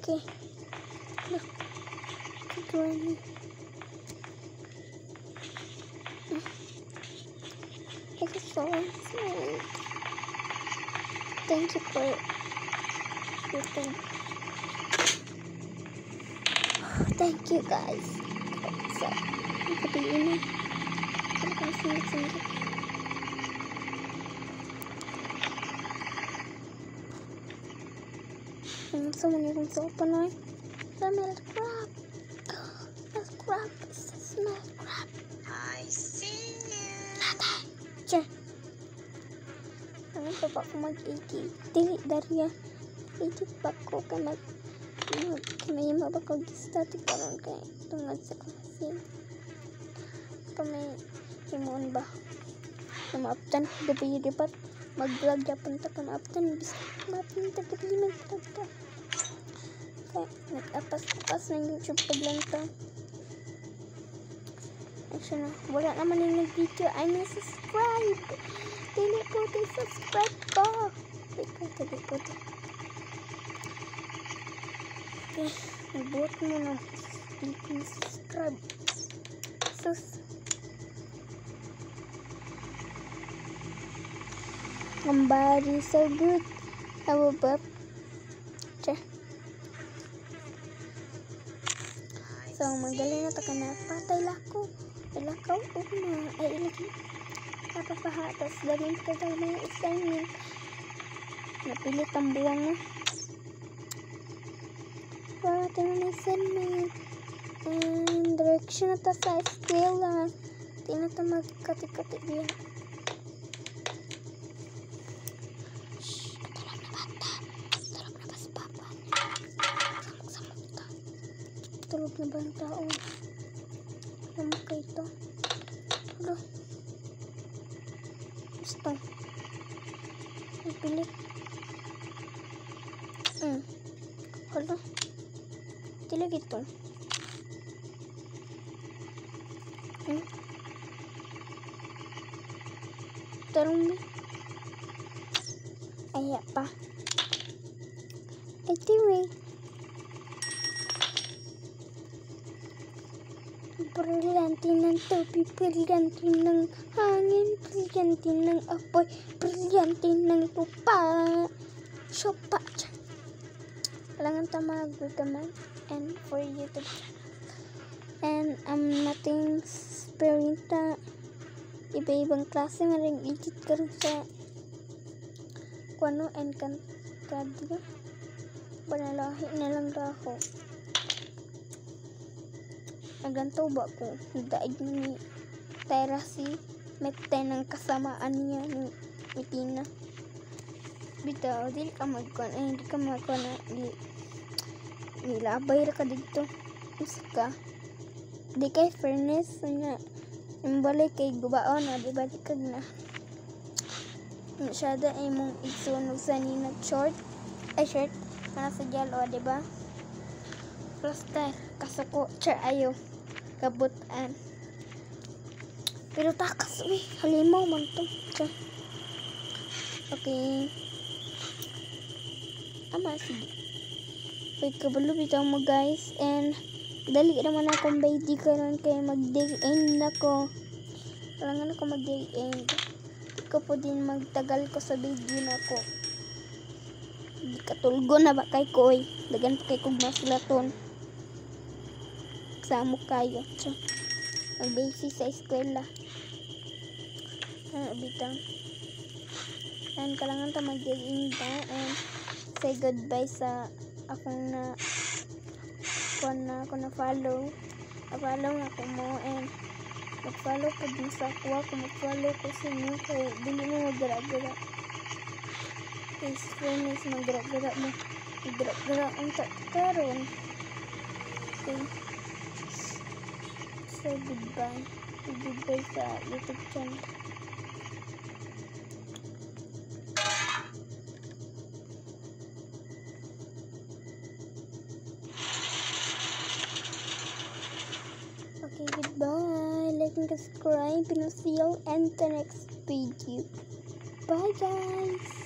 Okay. Look. Kedua ni. Thank you so much. Thank you for everything. Thank you guys. So, seperti ini. Kita singkat-singkat. So many rooms open, right? Smell crap. Smell crap. Smell crap. I see you. Cek. Ano pa ako mag-edit? Dili dari ya. Edit pa ko kay may mabakaw static karon kay tungod sa kasi. Kami himon ba? Maaptan gabi dapat mag-vlog japon ta kan aptan bis maaptan ta gabi mag-vlog ta. Kaya nag-apas-apas ng YouTube paglanta. Actually, wala naman yung nag-video. I may subscribe. Dili po tayo subscribe ko. Dili po tayo. Okay, nagbuot mo na. Dili ko subscribe. Sus. Ang body so good. How about? Tcha. So, magaling na taka na patay lako. Lakaw o na ay ilagi. Napapahatas. Daling kagay may assignment. Napilit ang buwang mo. Para tingnan na assignment. And direction na ta sa eskwela. Tingnan ta magkati-kati diyan. Shhh. Tulog na bata. Tulog na bas papa. Samok-samok ta. Tulog na ba ang tao? Ano ka ito? Ano? Gusto. Napilit. Hala. Tilag ito. Tarong mo. Aya pa. Anyway. Brilyante ng tubig, brilyante ng hangin, brilyante ng apoy, brilyante ng lupa. Sopa. Kailangan tama mag-recommend and for YouTube. And nothing sperinta. Iba-ibang klase nga rin edit karon sa kuano and kantadyo. Banalahi na lang ako. Naganto ba ko? Daig ni Terasi Mete ng kasamaan niya ni Tina. Bitaw, di ka magkon. Di ka magkon na nilabay ra ka dito. Isa ka. Di kay fairness nga. Imbalik kay gubaon na. Di ba di ka na. Masyada ay mong igsunog sa ninag short. Ay shirt. Kana sa jalo, di ba? Plaster. Kasuko. Char ayo. Kabutan. Pero takas, halimaw man to. Okay. Sige. Wait, kabalo bitaw mo guys. And, dali naman akong baby karon kaya mag-day end ako. Kailangan ako mag-day end. Di ko po din magtagal ko sa video na ako. Di katulgo na ba kay koy. Dagan pa kay kog maslaton. Samo kayo. Mag-basic sa eskwela. Bitaw. And kailangan ta mag-day ba and say goodbye sa akong na ako na follow. Follow na ko mo and mag-follow ko din sa ako. Mag-follow ko sa inyo kaya dili mo magdara-dara. Please friends, magdara-dara mo. Magdara-dara ang karon. Okay. Say goodbye. Goodbye sa YouTube channel. Okay, goodbye. Like and subscribe and see you in the next video. Bye guys.